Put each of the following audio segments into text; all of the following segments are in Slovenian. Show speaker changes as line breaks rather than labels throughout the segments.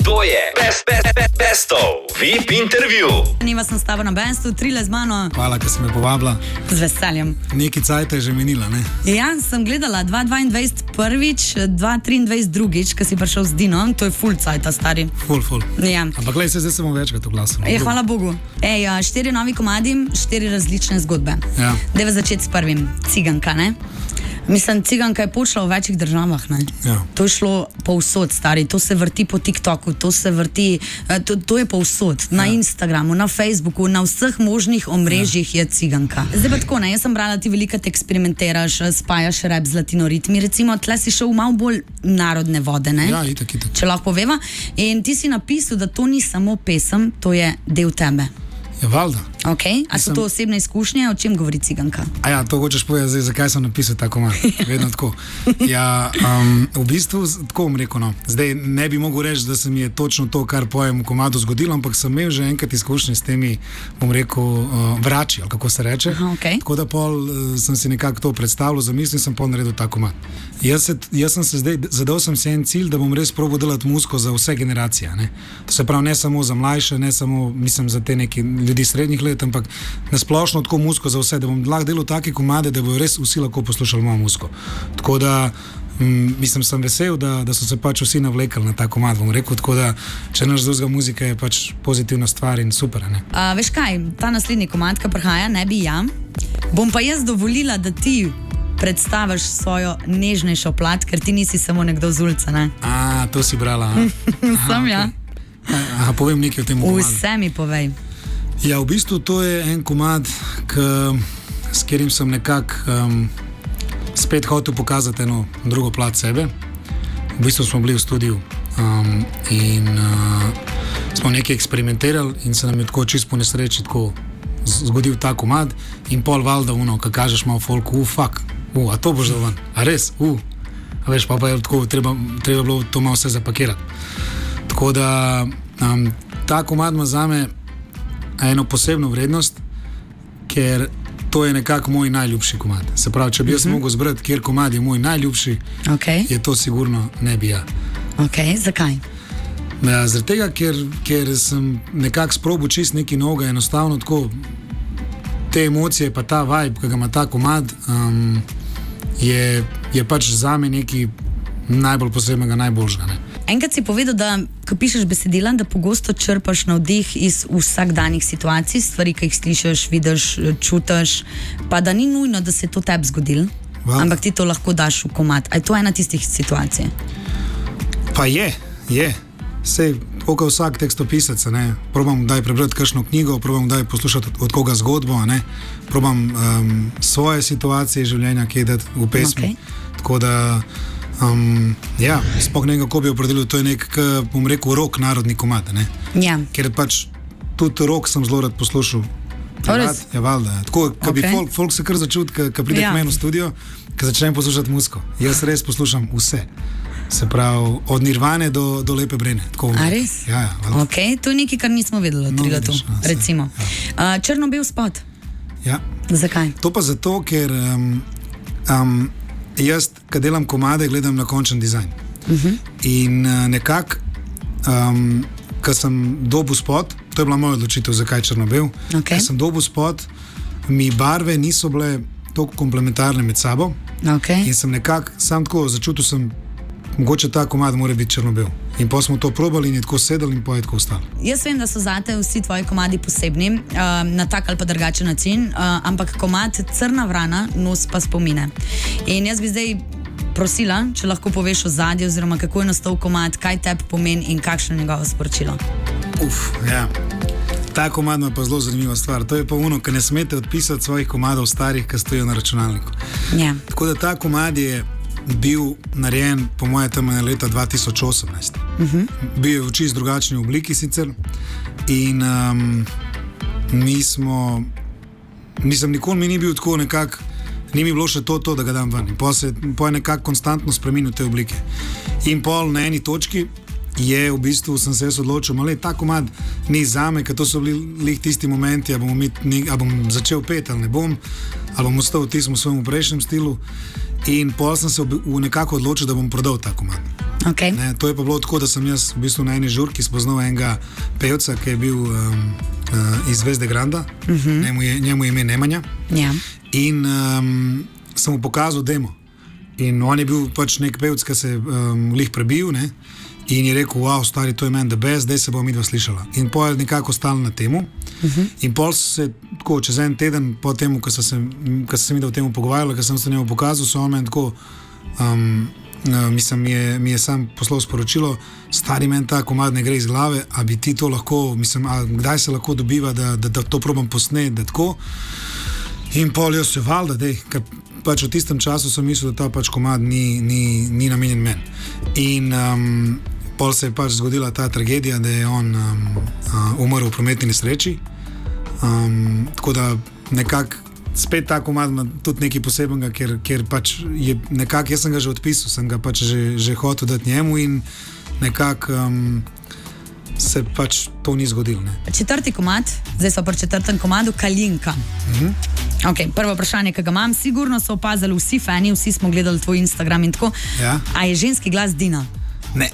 To je Bestov VIP intervju.
Niva sem s tabo na Bestu, Trile z mano.
Hvala, ker si me povabila.
Z veseljem.
Neki cajt je že minila, ne?
Ja, sem gledala 2022 prvič, 2023 drugič, ko si prišel z Dinom. To je full cajta, stari.
Full.
Ja.
Ampak glej, zdaj sem večkrat v glasu.
Hvala Bogu. 4 novi komadi, 4 različne zgodbe.
Ja.
Dajva začeti s prvim. Ciganka, ne? Mislim, Ciganka je počela v večjih državah, ne?
Ja.
To je šlo povsod, stari. To se vrti po TikToku, to se vrti, to je povsod. Na Instagramu, na Facebooku, na vseh možnih omrežjih je Ciganka. Zdaj pa tako, ne? Jaz sem brala, ti veliko eksperimentiraš, spajaš rap z latinoritmi. Recimo, tle si šel v malo bolj narodne vode, ne?
Ja, itak.
Če lahko poveva. In ti si napisal, da to ni samo pesem, to je del tebe.
Ja, valjda.
Okay. A so to osebne izkušnje? O čem govori Ciganka?
A ja, to hočeš povedati zdaj, zakaj sem napisal tako malo. Vedno tako. Ja, v bistvu, tako bom rekel, no. Zdaj ne bi mogel reči, da se mi je točno to, kar pojem v komadu zgodilo, ampak sem imel že enkrat izkušnje s temi, bom rekel, vrači, ali kako se reče.
Aha, okay.
Tako da pol sem si nekako to predstavljal, zamislil sem pol naredil ta komad. Jaz sem se zdaj, zadal sem si en cilj, da bom res probal delati muziko za vse generacije, ne. To se pravi, ne samo za mlajše, ne samo, mislim, za te neki ljudi srednjih let, ampak nasplošno tako muziko za vse, da bom lahko delal take komade, da bojo res vsi lahko poslušali mojo muziko. Tako da, mislim, sem vesel, da so se pač vsi navlekali na ta komad, bom rekel, tako da, če naš drugega muzika je pač pozitivna stvar in super, ne.
Veš kaj, ta naslednji komad, ki prihaja, ne bi ja, bom pa jaz dovolila, da ti predstaviš svojo nežnejšo plat, ker ti nisi samo nekdo z ulice, ne?
To si brala,
Sem, ja.
Aha, povem nekaj o tem komadu.
Vse mi povej.
Ja, v bistvu to je en komad, s katerim sem nekako spet hotel pokazati eno drugo plat sebe. V bistvu smo bili v studiu in smo nekaj eksperimentirali in se nam je tako čisto po nesreči tako zgodil ta komad in pol valjda ko kažeš malo folku, a to boš dal ven, a res, a veš, pa je tako, treba bilo to malo vse zapakirati. Tako da ta komad ima zame eno posebno vrednost, ker to je nekako moj najljubši komad. Se pravi, če bi jaz mogel zbrati, kjer komad je moj najljubši, je to sigurno ne bi ja.
Ok, zakaj?
Ja, zaradi tega, ker sem nekako sprobal čist nekaj novega, enostavno tako te emocije pa ta vibe, ki ga ima ta komad, je pač zame nekaj najbolj posebnega, najboljšega, ne.
Enkrat si povedal, da ko pišeš besedila, da pogosto črpaš navdih iz vsakdanjih situacij, stvari, ki jih slišiš, vidiš, čutiš, pa da ni nujno, da se je to tebi zgodilo, ampak ti to lahko daš v komad. A je to ena tistih situacij?
Pa je. Sej, tako vsak tekstopisec, ne, probam daj prebrati kakšno knjigo, probam daj poslušati od koga zgodbo, ne, probam svoje situacije življenja kjedati v pesmi, tako da ja, sploh nekaj, kako bi opredelil, to je nek, bom rekel, rock narodni komad, ne?
Ja.
Ker pač tudi rock sem zelo rad poslušal. Ja, valjda. Tako, ko bi folk se kar začuti, ko pride k meni v studio, ko začnem poslušati muziko. Jaz res poslušam vse. Se pravi, od Nirvane do Lepe Brene.
A res?
Ja, valjda.
Ok, to je nekaj, kar nismo vedeli od Trilatu, recimo.
Ja.
Črno-bel spot.
Ja.
Zakaj?
To pa zato, ker jaz, ko delam komade, gledam na končen dizajn. In nekako, ko sem dobil spot, to je bila moja odločitev, zakaj črno-bel, ko sem dobil spot, mi barve niso bile toliko komplementarne med sabo in sem nekako, sam tako začutil sem, mogoče ta komad mora biti črno-bel. In pa smo to probali in je tako sedel in pa je tako ostalo.
Jaz vem, da so zate vsi tvoji komadi posebni, na tak ali pa drugačen način, ampak komad Crna vrana nos pa spomine. In jaz bi zdaj prosila, če lahko poveš ozadje oziroma kako je nastal komad, kaj tebi pomeni in kakšno je njegovo sporočilo.
Ja. Ta komad ima pa zelo zanimiva stvar. To je pa ono, ki ne smete odpisati svojih komadov starih, ki stojijo na računalniku.
Ja.
Tako da ta komad je bil narejen po moje tam leta 2018. Bil je v čisto drugačni obliki sicer in mi smo, mislim, nikoli mi ni bil tako nekako, ni mi bilo še to, da ga dam ven. In po je nekako konstantno spremenil te oblike. In pol na eni točki je v bistvu, sem se jaz odločil, ta komad ni zame, ker to so bili tisti momenti, a bom začel peti ali ne bom, ali bom ostal v tistem svojemu prejšnjem stilu. In pol sem se nekako odločil, da bom prodal ta komad.
Okay.
Ne, to je pa bilo tako, da sem jaz v bistvu na eni žurki spoznal enega pevca, ki je bil iz Zvezde Granda, njemu je ime Nemanja.
Ja.
In sem mu pokazal demo. In on je bil pač nek pevc, ki se je lih prebil, ne? In je rekel, wow, stari, to je meni the best, zdaj se bom midva slišala. In pol je nekako ostalo na temu. In pol se tako, čez en teden po temu, ko sem se midva o temu pogovarjala, ko sem se njemu pokazal, so on meni tako, mislim, mi je sam poslal sporočilo, stari, meni ta komad ne gre iz glave, a bi ti to lahko, mislim, a kdaj se lahko dobiva, da to probam posnet, da tako. In pol jaz se valjda, ker pač v tistem času sem mislil, da ta pač komad ni namenjen meni. In pol se je pač zgodila ta tragedija, da je on umrl v prometni nesreči. Tako da nekako spet ta komad ima tudi nekaj posebenega, ker pač je nekako, jaz sem ga že odpisal, sem ga pač že hotel dati njemu in nekako se pač to ni zgodilo.
Četrti komad, zdaj so pri četrtem komadu, Kalinka. Okay, prvo vprašanje, ki ga imam, sigurno so opazili vsi fani, vsi smo gledali tvoj Instagram in tako.
Ja.
A je ženski glas Dina?
Ne.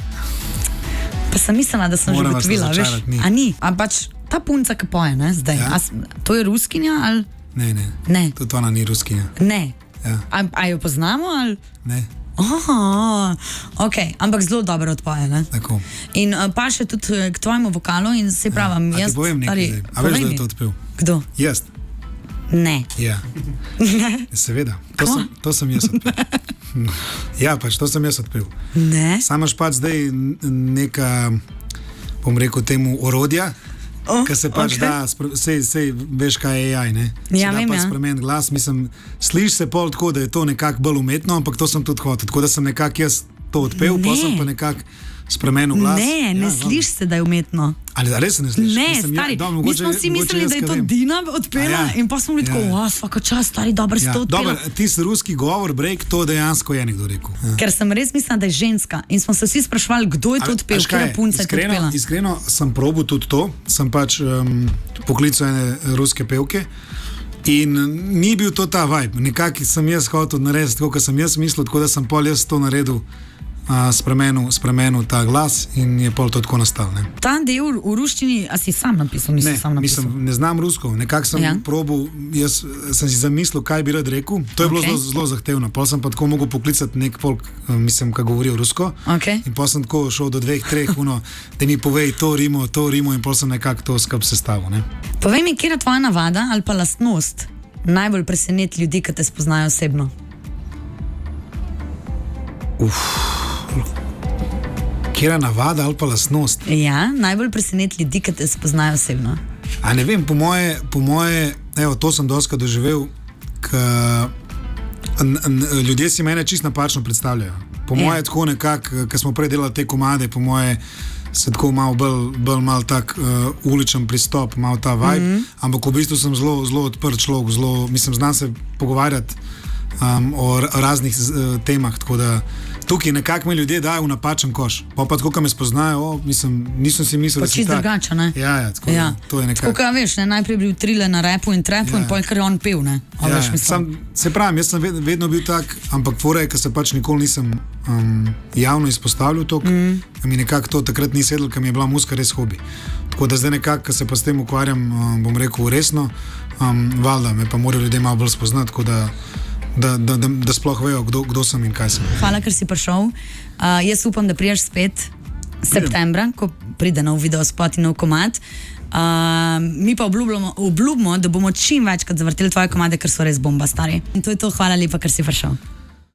Pa sem mislila, da sem že ugotovila, veš? A ni? A pač ta punca, ki poje, ne, zdaj. Ja. To je ruskinja ali?
Ne. Tudi ona ni ruskinja.
Ne.
Ja.
A jo poznamo ali?
Ne.
Aha, ok, ampak zelo dobro odpoje, ne?
Tako.
In pa še tudi k tvojemu vokalu in se pravim,
jaz... A ti povem nekaj zdaj? A veš, da je to odpel?
Kdo?
Jaz.
Ne.
Ja. Seveda. To sem jaz odpel. Ja, pač to sem jaz odpel.
Ne?
Samaš pač zdaj neka, bom rekel temu, orodja, ki se pač da, sej veš, kaj je AI, ne?
Ja, vem,
pač spremeniti glas, mislim, sliši se pol tako, da je to nekako bolj umetno, ampak to sem tudi hotel, tako da sem nekako jaz to odpel, pa sem pa nekako spremenil glas.
Ne sliši se, da je umetno.
Ali res se ne sliši?
Ne, stari, mi smo vsi mislili, da je to Dina odpela in pa smo bili tako, svaka čast, stari, dobro si to odpela.
Dobar, tisti ruski govor, break, to dejansko je nekdo rekel.
Ker sem res mislila, da je ženska in smo se vsi sprašvali, kdo je to odpel, kjer punca je to odpela.
Iskreno sem probil tudi to, sem pač poklical ene ruske pevke in ni bil to ta vibe. Nekako sem jaz hotel narediti tako, kot sem jaz mislil, tako da sem pol jaz to naredil, spremenil ta glas in je pol to tako nastalo.
Ta del v ruščini, a si sam napisal?
Ne znam rusko, nekako sem probil, jaz sem si zamislil, kaj bi rad rekel, to je bilo zelo zahtevno, pol sem pa tako mogel poklicati nek folk, mislim, ki govorijo rusko, in pol sem tako šel do 2-3, da mi povej to rimo in pol sem nekako to skup sestavil.
Povej mi, kje je tvoja navada ali pa lastnost najbolj preseneti ljudi, ki te spoznajo osebno?
Kjera navada ali pa lastnost?
Ja, najbolj preseneti ljudi, ki te spoznajo osebno.
A ne vem, po moje, evo, to sem doskrat doživel, ljudje si mene čisto napačno predstavljajo. Po moje tako nekako, ko smo prej delali te komade, po moje se tako malo bolj mal tak uličen pristop, malo ta vibe, ampak v bistvu sem zelo odprt človek, mislim, znam se pogovarjati o raznih temah, tako da tukaj nekako me ljudje dajo v napačen koš. Pa tako, ko me spoznajo, mislim, nisem si mislil, da si tak.
Počist drugače, ne?
Ja, tako da, to je nekako.
Tako kao veš, najprej bil trile na rapu in trapu in pol, kar je on pil, ne?
Se pravim, jaz sem vedno bil tak, ampak fora je, ker se pač nikoli nisem javno izpostavljal toliko, mi nekako to takrat ni sedel, ker mi je bila muzika res hobi. Tako da zdaj nekako, ko se pa s tem ukvarjam, bom rekel, resno, valjda, me pa morajo ljudje malo bolj spoznati, tako da sploh vejo, kdo sem in kaj sem.
Hvala, ker si prišel. Jaz upam, da priješ spet septembra, ko pride nov video spot in nov komad. Mi pa obljubimo, da bomo čim večkrat zavrteli tvoje komade, ker so res bomba, stari. In to je to, hvala lepa, ker si prišel.